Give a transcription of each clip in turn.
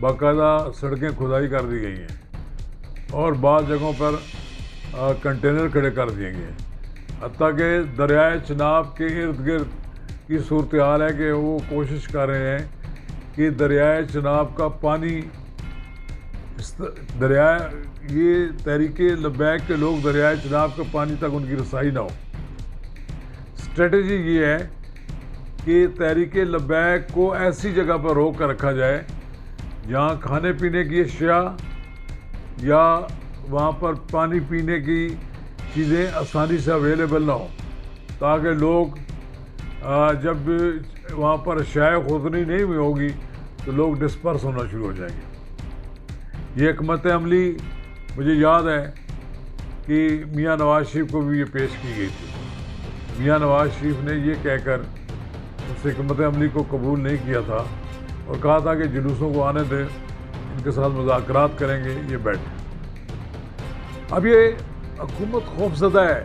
باقاعدہ سڑکیں کھدائی کر دی گئی ہیں اور بعض جگہوں پر کنٹینر کھڑے کر دیے گئے ہیں، حتیٰ کہ دریائے چناب کے ارد گرد کی صورتحال ہے کہ وہ کوشش کر رہے ہیں کہ دریائے چناب کا پانی یہ تحریک لبیک کے لوگ دریائے چناب کے پانی تک ان کی رسائی نہ ہو۔ اسٹریٹجی یہ ہے کہ تحریک لبیک کو ایسی جگہ پر روک کر رکھا جائے جہاں کھانے پینے کی اشیاء یا وہاں پر پانی پینے کی چیزیں آسانی سے اویلیبل نہ ہوں، تاکہ لوگ جب وہاں پر اشیاء خوردنی نہیں ہوئی ہوگی تو لوگ ڈسپرس ہونا شروع ہو جائیں گے۔ یہ حکمت عملی مجھے یاد ہے کہ میاں نواز شریف کو بھی یہ پیش کی گئی تھی۔ میاں نواز شریف نے یہ کہہ کر اس حکمت عملی کو قبول نہیں کیا تھا اور کہا تھا کہ جلوسوں کو آنے دیں، ان کے ساتھ مذاکرات کریں گے، یہ بیٹھے۔ اب یہ حکومت خوف زدہ ہے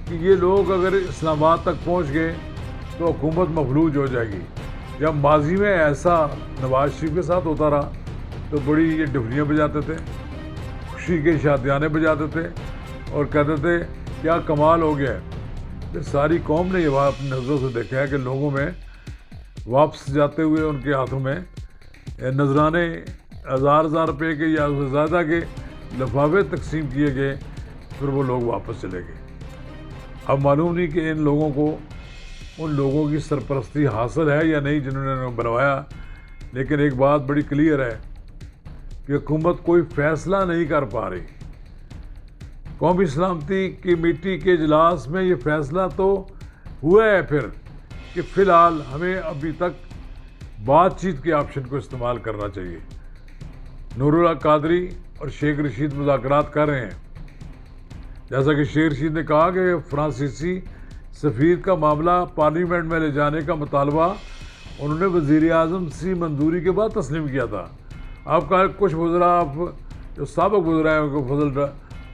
کہ یہ لوگ اگر اسلام آباد تک پہنچ گئے تو حکومت مفلوج ہو جائے گی۔ جب ماضی میں ایسا نواز شریف کے ساتھ ہوتا رہا تو بڑی یہ ڈفلیاں بجاتے تھے، خوشی کے شادیانے بجاتے تھے اور کہتے تھے کیا کمال ہو گیا ہے۔ پھر ساری قوم نے یہ بات اپنی نظروں سے دیکھا ہے کہ لوگوں میں واپس جاتے ہوئے ان کے ہاتھوں میں نذرانے 1000 روپے کے یا اس سے زیادہ کے لفافے تقسیم کیے گئے، پھر وہ لوگ واپس چلے گئے۔ اب معلوم نہیں کہ ان لوگوں کو ان لوگوں کی سرپرستی حاصل ہے یا نہیں جنہوں نے انہیں بنوایا، لیکن ایک بات بڑی کلیئر ہے کہ حکومت کوئی فیصلہ نہیں کر پا رہی۔ قومی سلامتی کمیٹی کے اجلاس میں یہ فیصلہ تو ہوا ہے پھر کہ فی الحال ہمیں ابھی تک بات چیت کے آپشن کو استعمال کرنا چاہیے۔ نور اللہ قادری اور شیخ رشید مذاکرات کر رہے ہیں، جیسا کہ شیخ رشید نے کہا کہ فرانسیسی سفیر کا معاملہ پارلیمنٹ میں لے جانے کا مطالبہ انہوں نے وزیر اعظم سے منظوری کے بعد تسلیم کیا تھا۔ آپ کا کچھ وزراء، آپ جو سابق وزراء ہیں، ان کو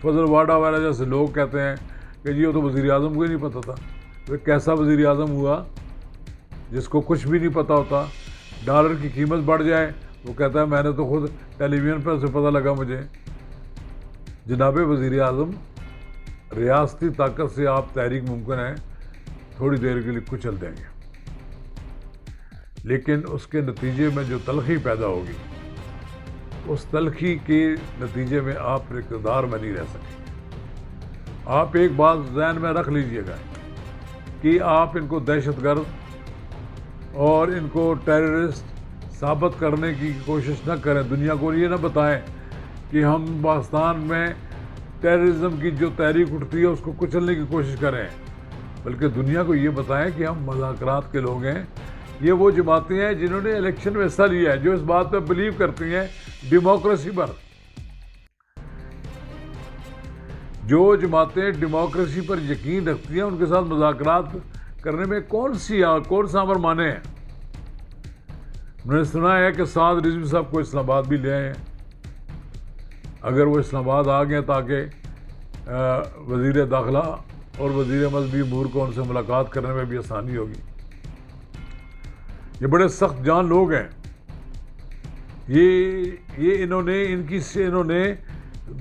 فضل واڈا والا جیسے لوگ کہتے ہیں کہ جی وہ تو وزیر اعظم کو ہی نہیں پتہ تھا۔ وہ کیسا وزیر اعظم ہوا جس کو کچھ بھی نہیں پتہ ہوتا؟ ڈالر کی قیمت بڑھ جائے وہ کہتا ہے میں نے تو خود ٹیلی ویژن پر سے پتہ لگا مجھے۔ جناب وزیر اعظم، ریاستی طاقت سے آپ تحریک ممکن ہے تھوڑی دیر کے لیے کچل دیں گے، لیکن اس کے نتیجے میں جو تلخی پیدا ہوگی، اس تلخی کے نتیجے میں آپ اقتدار میں نہیں رہ سکیں۔ آپ ایک بات ذہن میں رکھ لیجئے گا کہ آپ ان کو دہشت گرد اور ان کو ٹیررسٹ ثابت کرنے کی کوشش نہ کریں، دنیا کو یہ نہ بتائیں کہ ہم پاکستان میں ٹیررزم کی جو تحریک اٹھتی ہے اس کو کچلنے کی کوشش کریں، بلکہ دنیا کو یہ بتائیں کہ ہم مذاکرات کے لوگ ہیں۔ یہ وہ جماعتیں ہیں جنہوں نے الیکشن میں حصہ لیا ہے، جو اس بات پہ بلیو کرتی ہیں ڈیموکریسی پر۔ جو جماعتیں ڈیموکریسی پر یقین رکھتی ہیں ان کے ساتھ مذاکرات کرنے میں کون سا امر مانے ہیں؟ میں نے سنا ہے کہ سعد رضوی صاحب کو اسلام آباد بھی لے آئے ہیں۔ اگر وہ اسلام آباد آ گئے تاکہ وزیر داخلہ اور وزیر مذہبی امور کو ان سے ملاقات کرنے میں بھی آسانی ہوگی۔ یہ بڑے سخت جان لوگ ہیں۔ انہوں نے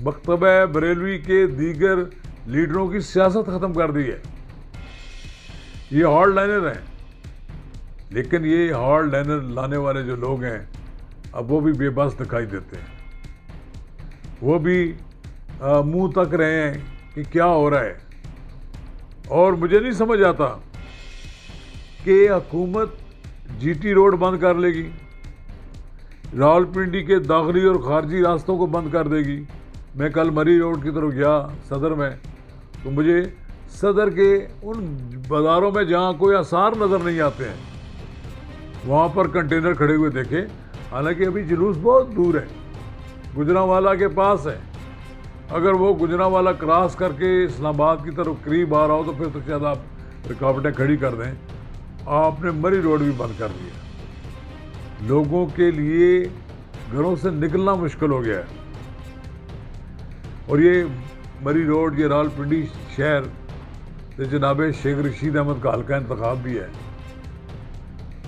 مکتبہ بریلوی کے دیگر لیڈروں کی سیاست ختم کر دی ہے۔ یہ ہارڈ لائنر ہیں، لیکن یہ ہارڈ لائنر لانے والے جو لوگ ہیں اب وہ بھی بے بس دکھائی دیتے ہیں۔ وہ بھی منہ تک رہے ہیں کہ کیا ہو رہا ہے، اور مجھے نہیں سمجھ آتا کہ حکومت جی ٹی روڈ بند کر لے گی، راولپنڈی کے داخلی اور خارجی راستوں کو بند کر دے گی۔ میں کل مری روڈ کی طرف گیا صدر میں، تو مجھے صدر کے ان بازاروں میں جہاں کوئی آثار نظر نہیں آتے ہیں وہاں پر کنٹینر کھڑے ہوئے دیکھے، حالانکہ ابھی جلوس بہت دور ہے، گجرانوالہ کے پاس ہے۔ اگر وہ گجرانوالہ کراس کر کے اسلام آباد کی طرف قریب آ رہا ہو تو پھر تو شاید آپ رکاوٹیں کھڑی کر دیں۔ آپ نے مری روڈ بھی بند کر دیا، لوگوں کے لیے گھروں سے نکلنا مشکل ہو گیا ہے۔ اور یہ مری روڈ، یہ راولپنڈی شہر سے جناب شیخ رشید احمد کا حلقہ انتخاب بھی ہے۔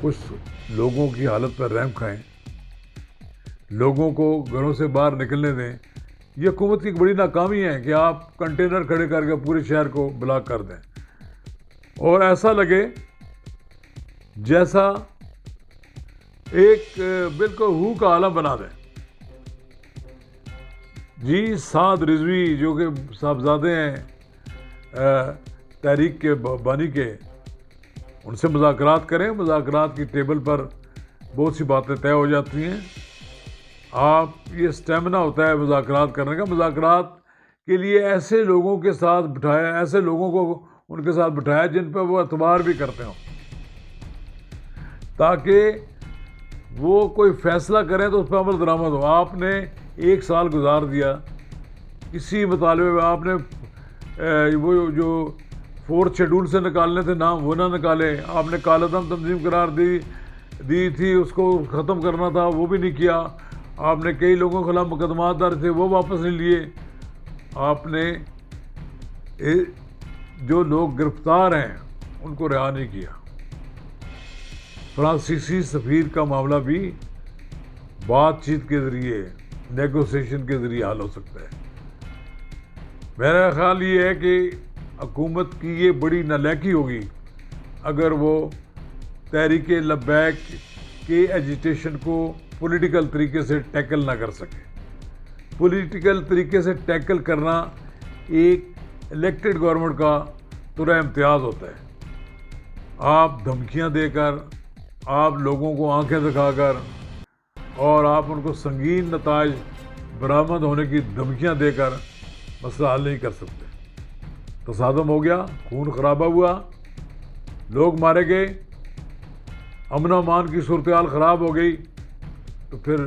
کچھ لوگوں کی حالت پر رحم کھائیں۔ لوگوں کو گھروں سے باہر نکلنے دیں. یہ حکومت کی ایک بڑی ناکامی ہے کہ آپ کنٹینر کھڑے کر کے پورے شہر کو بلاک کر دیں اور ایسا لگے جیسا ایک بالکل ہو کا عالم بنا دیں. جی سعد رضوی جو کہ صاحبزادے ہیں تحریک کے بانی کے، ان سے مذاکرات کریں. مذاکرات کی ٹیبل پر بہت سی باتیں طے ہو جاتی ہیں. آپ یہ اسٹیمنا ہوتا ہے مذاکرات کرنے کا. مذاکرات کے لیے ایسے لوگوں کے ساتھ بٹھایا، ایسے لوگوں کو ان کے ساتھ بٹھایا جن پہ وہ اعتبار بھی کرتے ہوں، تاکہ وہ کوئی فیصلہ کریں تو اس پہ عمل درآمد ہو. آپ نے 1 سال گزار دیا کسی مطالبے میں، آپ نے وہ جو 4th شیڈول سے نکالنے تھے نام وہ نہ نکالے. آپ نے کالعدم تنظیم قرار دی تھی، اس کو ختم کرنا تھا، وہ بھی نہیں کیا. آپ نے کئی لوگوں کے خلاف مقدمات درج تھے، وہ واپس نہیں لیے. آپ نے جو لوگ گرفتار ہیں ان کو رہا نہیں کیا. فرانسیسی سفیر کا معاملہ بھی بات چیت کے ذریعے، نیگوسیشن کے ذریعے حل ہو سکتا ہے. میرا خیال یہ ہے کہ حکومت کی یہ بڑی نالاکی ہوگی اگر وہ تحریک لبیک کے ایجیٹیشن کو پولیٹیکل طریقے سے ٹیکل نہ کر سکے. پولیٹیکل طریقے سے ٹیکل کرنا ایک الیکٹڈ گورنمنٹ کا ترا امتیاز ہوتا ہے. آپ دھمکیاں دے کر، آپ لوگوں کو آنکھیں دکھا کر اور آپ ان کو سنگین نتائج برآمد ہونے کی دھمکیاں دے کر مسئلہ حل نہیں کر سکتے. تصادم ہو گیا، خون خرابہ ہوا، لوگ مارے گئے، امن و امان کی صورتحال خراب ہو گئی، تو پھر